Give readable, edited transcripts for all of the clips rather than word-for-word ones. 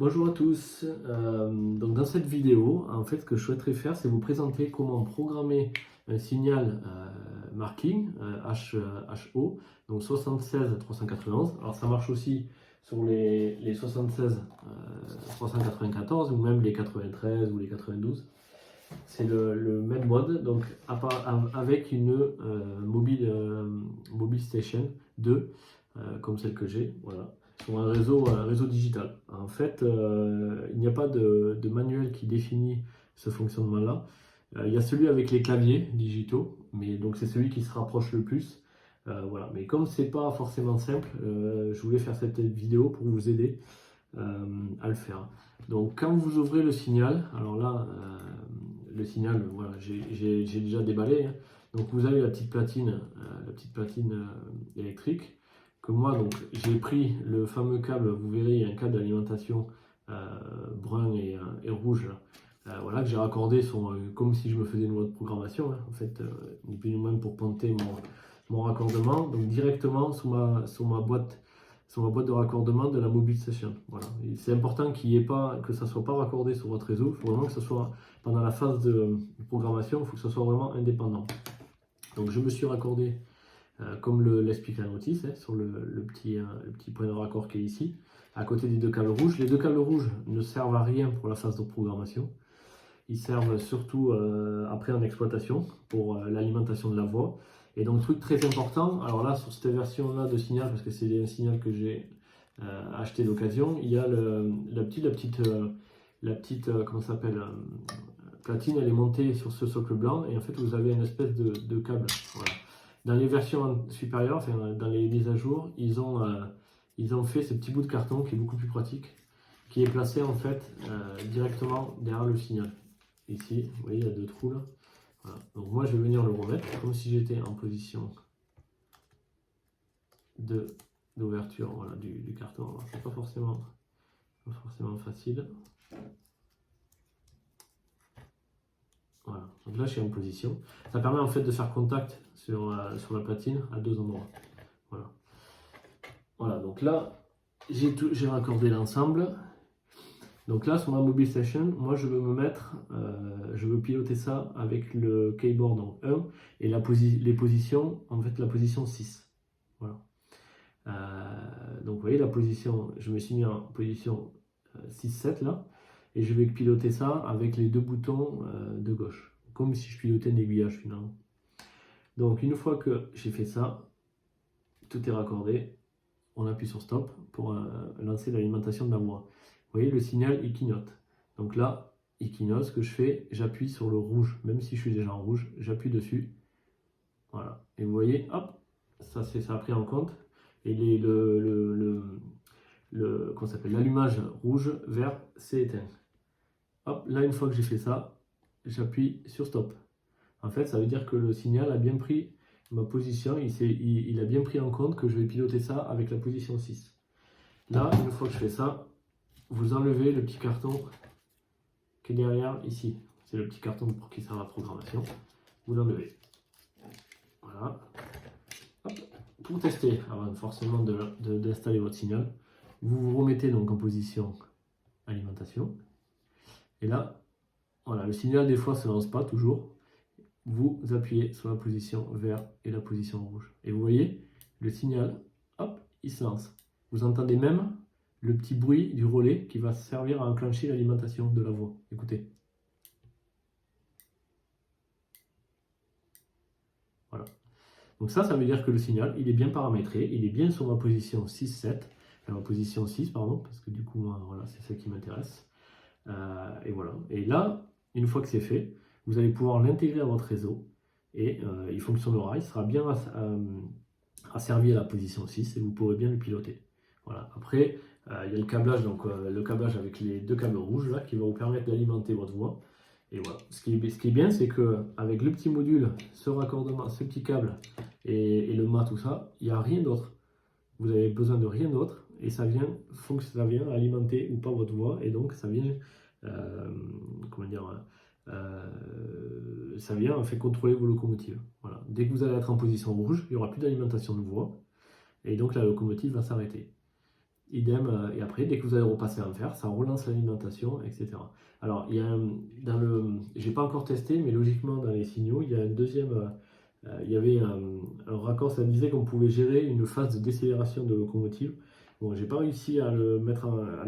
Bonjour à tous. Donc dans cette vidéo, en fait, ce que je souhaiterais faire, c'est vous présenter comment programmer un signal marking HO, donc 76 391. Alors ça marche aussi sur les 76 394 ou même les 93 ou les 92. C'est le même mode, donc avec une mobile station 2, comme celle que j'ai, voilà, sur un réseau digital. En fait, il n'y a pas de manuel qui définit ce fonctionnement-là. Il y a celui avec les claviers digitaux, mais donc c'est celui qui se rapproche le plus. Voilà. Mais comme c'est pas forcément simple, je voulais faire cette vidéo pour vous aider à le faire. Donc quand vous ouvrez le signal, alors là, le signal, voilà, j'ai déjà déballé, hein. Donc vous avez la petite platine électrique que moi, donc j'ai pris le fameux câble, vous verrez, il y a un câble d'alimentation brun et rouge là. Voilà, que j'ai raccordé comme si je me faisais une loi de programmation, hein, en fait, ni plus ni moins pour ponter mon raccordement, donc directement sur ma boîte de raccordement de la mobile station. Voilà. C'est important que ça ne soit pas raccordé sur votre réseau. Il faut vraiment que ce soit pendant la phase de programmation, il faut que ce soit vraiment indépendant. Donc je me suis raccordé comme l'explique la notice, hein, sur le petit point de raccord qui est ici, à côté des deux câbles rouges. Les deux câbles rouges ne servent à rien pour la phase de programmation. Ils servent surtout après en exploitation pour l'alimentation de la voix. Et donc, truc très important, alors là, sur cette version-là de signal, parce que c'est un signal que j'ai acheté d'occasion, il y a la petite comment ça s'appelle, platine, elle est montée sur ce socle blanc, et en fait, vous avez une espèce de câble. Voilà. Dans les versions supérieures, enfin, dans les mises à jour, ils ont fait ce petit bout de carton qui est beaucoup plus pratique, qui est placé en fait directement derrière le signal. Ici, vous voyez, il y a deux trous là. Voilà. Donc moi, je vais venir le remettre comme si j'étais en position d'ouverture, voilà, du carton. C'est pas forcément facile. Voilà. Donc là, je suis en position. Ça permet en fait de faire contact sur la platine à deux endroits. Voilà. Voilà. Donc là, j'ai raccordé l'ensemble. Donc là, sur ma mobile station, moi je veux je veux piloter ça avec le keyboard en 1 et les positions, en fait la position 6. Voilà. Donc vous voyez la position, je me suis mis en position 6-7 là, et je vais piloter ça avec les deux boutons de gauche, comme si je pilotais un aiguillage finalement. Donc une fois que j'ai fait ça, tout est raccordé, on appuie sur stop pour lancer l'alimentation de la voix. Vous voyez le signal il clignote. Donc là, il clignote, ce que je fais, j'appuie sur le rouge, même si je suis déjà en rouge, j'appuie dessus. Voilà. Et vous voyez, hop, ça a pris en compte. Et comment s'appelle, l'allumage rouge, vert, c'est éteint. Hop, là, une fois que j'ai fait ça, j'appuie sur stop. En fait, ça veut dire que le signal a bien pris ma position, il a bien pris en compte que je vais piloter ça avec la position 6. Là, une fois que je fais ça, vous enlevez le petit carton qui est derrière ici. C'est le petit carton pour qui sert à la programmation. Vous l'enlevez. Voilà. Hop. Pour tester, avant forcément d'installer votre signal, vous vous remettez donc en position alimentation. Et là, voilà, le signal des fois ne se lance pas toujours. Vous appuyez sur la position vert et la position rouge. Et vous voyez, le signal, hop, il se lance. Vous entendez même le petit bruit du relais qui va servir à enclencher l'alimentation de la voix. Écoutez. Voilà. Donc ça veut dire que le signal, il est bien paramétré, il est bien sur ma position 6-7, ma position 6, pardon, parce que du coup, moi, voilà, c'est ça qui m'intéresse. Et voilà. Et là, une fois que c'est fait, vous allez pouvoir l'intégrer à votre réseau et il fonctionnera, il sera bien asservi à la position 6 et vous pourrez bien le piloter. Voilà. Après, il y a le câblage, donc le câblage avec les deux câbles rouges là, qui va vous permettre d'alimenter votre voix. Et voilà. Ce qui est bien, c'est qu'avec le petit module, ce raccordement, ce petit câble et le mât, tout ça, il n'y a rien d'autre. Vous avez besoin de rien d'autre et ça vient alimenter ou pas votre voix et donc ça vient, comment dire, ça vient en fait contrôler vos locomotives. Voilà. Dès que vous allez être en position rouge, il n'y aura plus d'alimentation de voix et donc la locomotive va s'arrêter. idem, et après, dès que vous allez repasser en fer, ça relance l'alimentation, etc. Alors, j'ai pas encore testé, mais logiquement, dans les signaux, il y a un deuxième, il y avait un raccord, ça disait qu'on pouvait gérer une phase de décélération de locomotive. Bon, j'ai pas réussi à le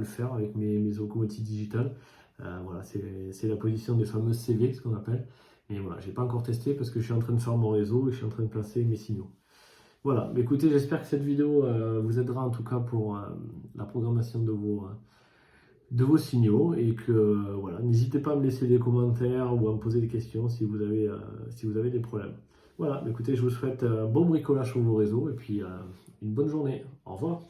faire avec mes locomotives digitales. Voilà, c'est la position des fameuses CV, ce qu'on appelle. Et voilà, j'ai pas encore testé parce que je suis en train de faire mon réseau et je suis en train de placer mes signaux. Voilà, mais écoutez, j'espère que cette vidéo vous aidera en tout cas pour la programmation de vos signaux et que voilà, n'hésitez pas à me laisser des commentaires ou à me poser des questions si vous avez des problèmes. Voilà, écoutez, je vous souhaite un bon bricolage sur vos réseaux et puis une bonne journée. Au revoir.